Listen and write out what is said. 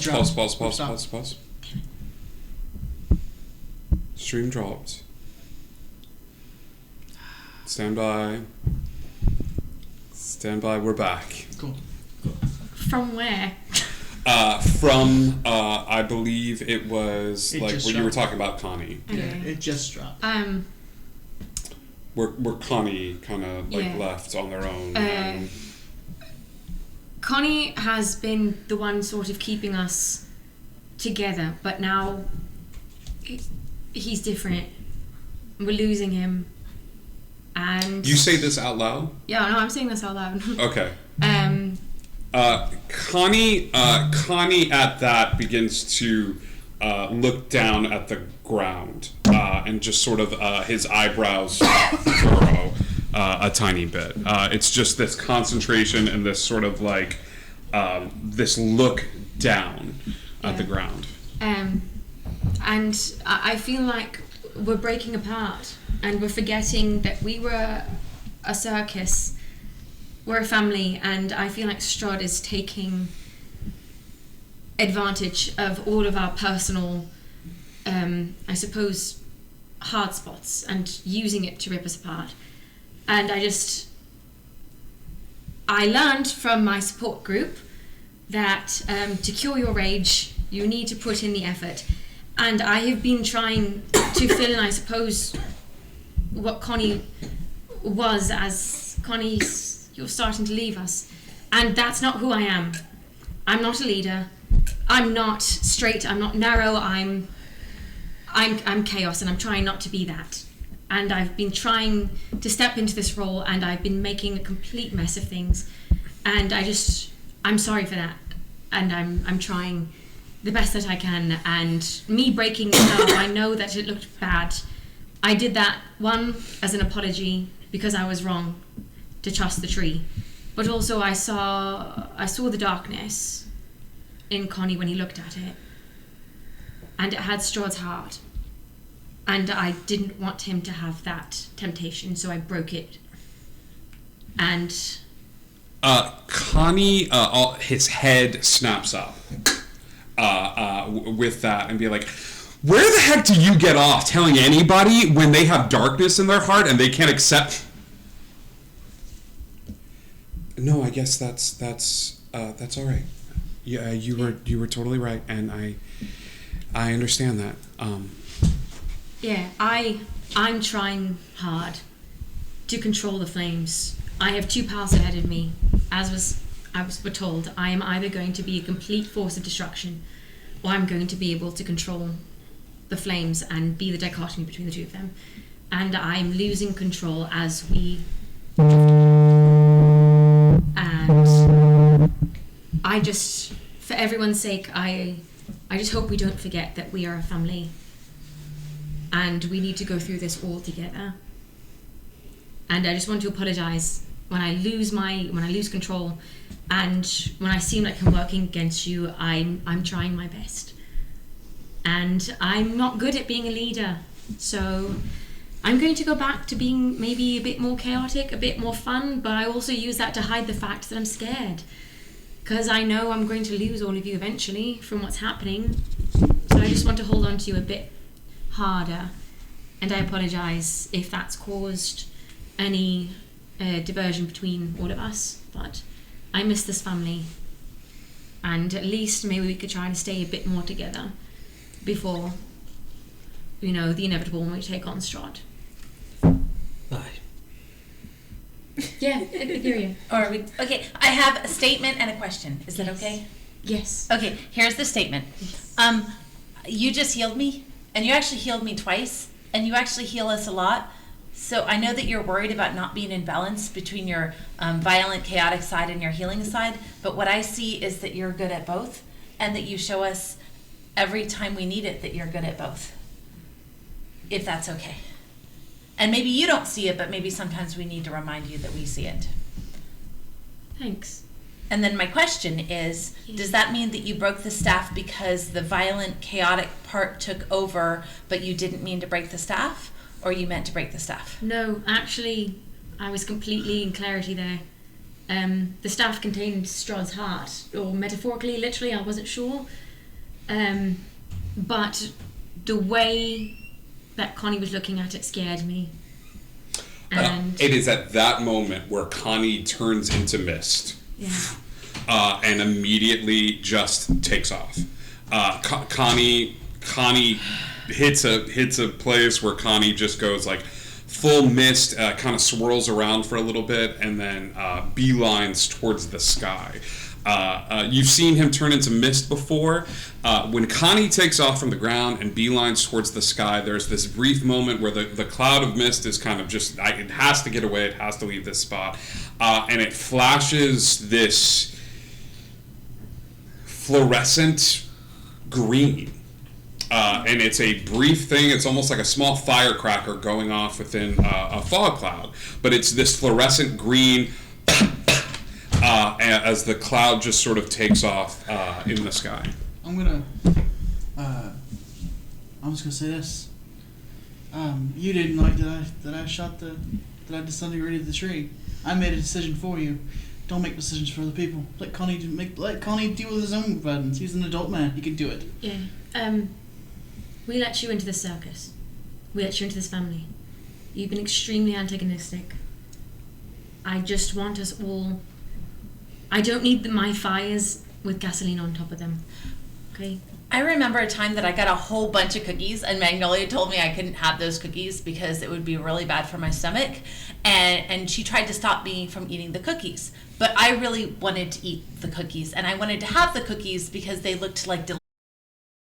Pause. Stream dropped. Stand by. We're back. Cool. From where? I believe it was It like just when you were dropped. talking about Connie. Yeah, it just dropped. Where Connie kind of like Yeah. left on their own. Connie has been the one sort of keeping us together, but now he's different. We're losing him. And You say this out loud? yeah, no, I'm saying this out loud. Okay. Connie at that begins to look down at the ground and just sort of his eyebrows furrow a tiny bit. It's just this concentration and this sort of like this look down at the ground. And I feel like we're breaking apart and we're forgetting that we were a circus. We're a family, and I feel like Strahd is taking advantage of all of our personal, I suppose, hard spots and using it to rip us apart. And I learned from my support group that to cure your rage, you need to put in the effort. And I have been trying to fill in, I suppose, what Connie was as you're starting to leave us. And that's not who I am. I'm not a leader. I'm not straight. I'm not narrow. I'm chaos, and I'm trying not to be that. And I've been trying to step into this role, and I've been making a complete mess of things. And I'm sorry for that. And I'm trying the best that I can. And me breaking it up, I know that it looked bad. I did that, one, as an apology, because I was wrong to trust the tree. But also I saw the darkness in Connie when he looked at it. And it had Strahd's heart. And I didn't want him to have that temptation, so I broke it. And Connie, his head snaps up with that and be like, where the heck do you get off telling anybody when they have darkness in their heart and they can't accept? No, I guess that's all right. Yeah, you were totally right, and I understand that. yeah, I'm trying hard to control the flames. I have two paths ahead of me. As I was told, I am either going to be a complete force of destruction, or I'm going to be able to control the flames and be the dichotomy between the two of them. And I'm losing control as we... And I just, for everyone's sake, I just hope we don't forget that we are a family and we need to go through this all together. And I just want to apologize when I lose control, and when I seem like I'm working against you. I'm trying my best, and I'm not good at being a leader, so I'm going to go back to being maybe a bit more chaotic, a bit more fun, but I also use that to hide the fact that I'm scared, because I know I'm going to lose all of you eventually from what's happening. So I just want to hold on to you a bit harder, and I apologize if that's caused any diversion between all of us, but I miss this family, and at least maybe we could try and stay a bit more together before, the inevitable when we take on Strahd. Bye. Yeah, I hear you. Okay, I have a statement and a question. Is that okay? Yes. Okay, here's the statement. You just healed me, and you actually healed me twice, and you actually heal us a lot. So I know that you're worried about not being in balance between your violent, chaotic side and your healing side, but what I see is that you're good at both, and that you show us every time we need it that you're good at both, if that's okay. And maybe you don't see it, but maybe sometimes we need to remind you that we see it. Thanks. And then my question is, does that mean that you broke the staff because the violent, chaotic part took over, but you didn't mean to break the staff? Or you meant to break the staff? No, actually, I was completely in clarity there. The staff contained Strahd's heart, or metaphorically, literally, I wasn't sure. But the way that Connie was looking at it scared me. And it is at that moment where Connie turns into mist. yeah. And immediately just takes off. Connie hits a place where Connie just goes like full mist, kind of swirls around for a little bit, and then beelines towards the sky. You've seen him turn into mist before. When Connie takes off from the ground and beelines towards the sky, there's this brief moment where the cloud of mist is kind of just, it has to get away, it has to leave this spot. And it flashes this fluorescent green. And it's a brief thing. It's almost like a small firecracker going off within a fog cloud. But it's this fluorescent green as the cloud just sort of takes off in the sky. I'm just gonna say this. You didn't like that I disintegrated the tree. I made a decision for you. Don't make decisions for other people. Let Connie deal with his own burdens. He's an adult man. He can do it. Yeah. We let you into the circus. We let you into this family. You've been extremely antagonistic. I just want us all... I don't need my fires with gasoline on top of them. Okay? I remember a time that I got a whole bunch of cookies, and Magnolia told me I couldn't have those cookies because it would be really bad for my stomach, and she tried to stop me from eating the cookies. But I really wanted to eat the cookies, and I wanted to have the cookies because they looked like